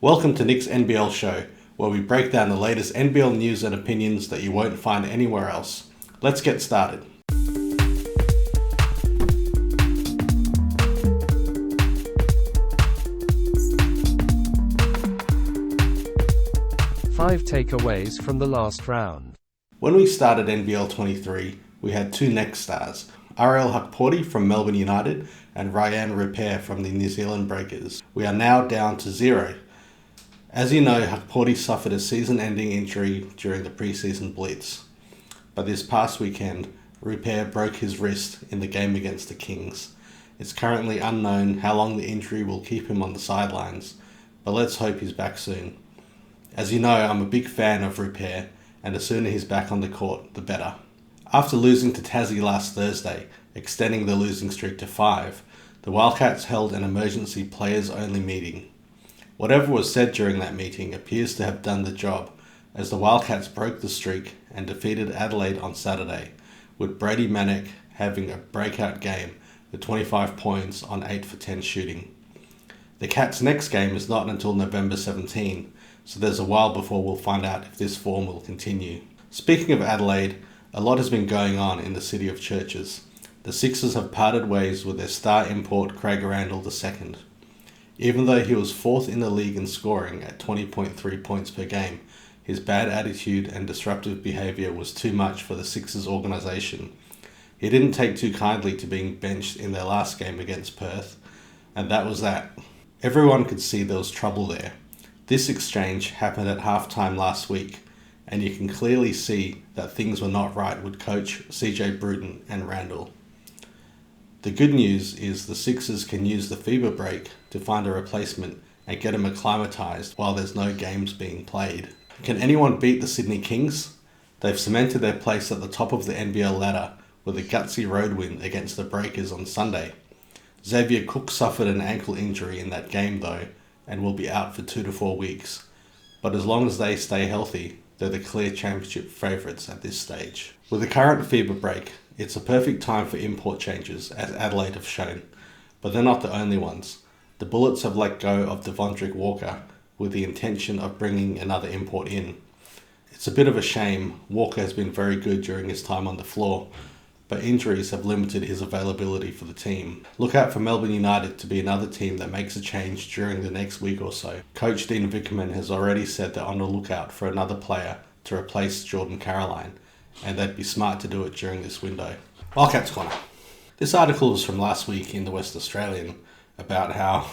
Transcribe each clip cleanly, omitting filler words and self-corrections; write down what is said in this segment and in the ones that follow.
Welcome to Nick's NBL show, where we break down the latest NBL news and opinions that you won't find anywhere else. Let's get started. Five takeaways from the last round. When we started NBL 23, we had two next stars, RL Hakporti from Melbourne United and Ryan Repair from the New Zealand Breakers. We are now down to zero. As you know, Hakporti suffered a season-ending injury during the preseason blitz, but this past weekend, Repair broke his wrist in the game against the Kings. It's currently unknown how long the injury will keep him on the sidelines, but let's hope he's back soon. As you know, I'm a big fan of Repair, and the sooner he's back on the court, the better. After losing to Tassie last Thursday, extending the losing streak to 5, the Wildcats held an emergency players-only meeting. Whatever was said during that meeting appears to have done the job, as the Wildcats broke the streak and defeated Adelaide on Saturday, with Brady Manek having a breakout game with 25 points on 8 for 10 shooting. The Cats' next game is not until November 17, so there's a while before we'll find out if this form will continue. Speaking of Adelaide, a lot has been going on in the city of churches. The Sixers have parted ways with their star import Craig Randall II. Even though he was 4th in the league in scoring at 20.3 points per game, his bad attitude and disruptive behaviour was too much for the Sixers organisation. He didn't take too kindly to being benched in their last game against Perth, and that was that. Everyone could see there was trouble there. This exchange happened at halftime last week, and you can clearly see that things were not right with coach CJ Bruton and Randall. The good news is the Sixers can use the FIBA Break to find a replacement and get him acclimatised while there's no games being played. Can anyone beat the Sydney Kings? They've cemented their place at the top of the NBL ladder with a gutsy road win against the Breakers on Sunday. Xavier Cook suffered an ankle injury in that game though, and will be out for 2 to 4 weeks. But as long as they stay healthy, they're the clear championship favourites at this stage. With the current FIBA Break, it's a perfect time for import changes, as Adelaide have shown, but they're not the only ones. The Bullets have let go of Devondrick Walker with the intention of bringing another import in. It's a bit of a shame. Walker has been very good during his time on the floor, but injuries have limited his availability for the team. Look out for Melbourne United to be another team that makes a change during the next week or so. Coach Dean Vickerman has already said they're on the lookout for another player to replace Jordan Caroline, and they'd be smart to do it during this window. Wildcats Corner. This article was from last week in the West Australian about how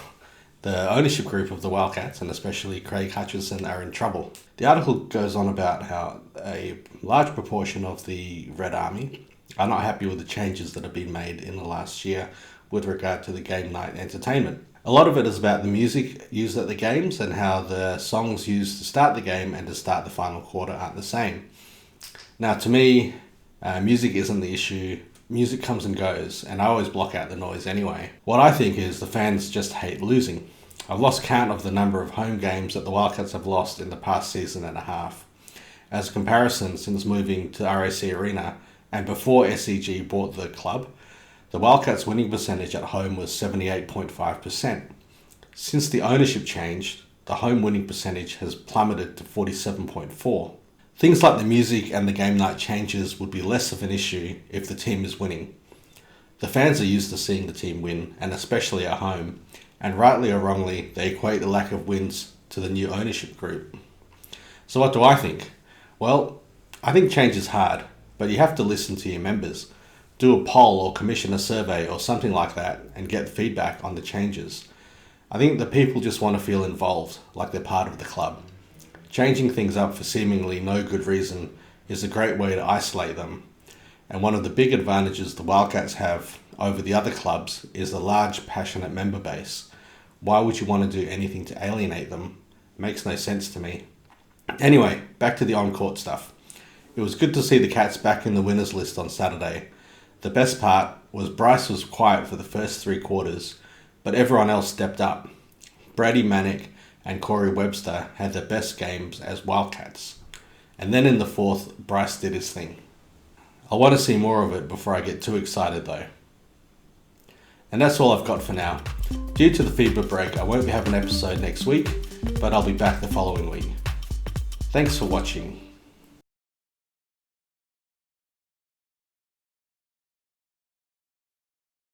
the ownership group of the Wildcats, and especially Craig Hutchison, are in trouble. The article goes on about how a large proportion of the Red Army are not happy with the changes that have been made in the last year with regard to the game night entertainment. A lot of it is about the music used at the games and how the songs used to start the game and to start the final quarter aren't the same. Now, to me, music isn't the issue. Music comes and goes, and I always block out the noise anyway. What I think is the fans just hate losing. I've lost count of the number of home games that the Wildcats have lost in the past season and a half. As a comparison, since moving to RAC Arena and before SCG bought the club, the Wildcats' winning percentage at home was 78.5%. Since the ownership changed, the home winning percentage has plummeted to 47.4%. Things like the music and the game night changes would be less of an issue if the team is winning. The fans are used to seeing the team win, and especially at home, and rightly or wrongly, they equate the lack of wins to the new ownership group. So what do I think? Well, I think change is hard, but you have to listen to your members. Do a poll or commission a survey or something like that and get feedback on the changes. I think the people just want to feel involved, like they're part of the club. Changing things up for seemingly no good reason is a great way to isolate them. And one of the big advantages the Wildcats have over the other clubs is the large, passionate member base. Why would you want to do anything to alienate them? It makes no sense to me. Anyway, back to the on-court stuff. It was good to see the Cats back in the winners list on Saturday. The best part was Bryce was quiet for the first 3 quarters, but everyone else stepped up. Brady Manek and Corey Webster had their best games as Wildcats. And then in the 4th, Bryce did his thing. I want to see more of it before I get too excited though. And that's all I've got for now. Due to the FIBA break, I won't be having an episode next week, but I'll be back the following week. Thanks for watching.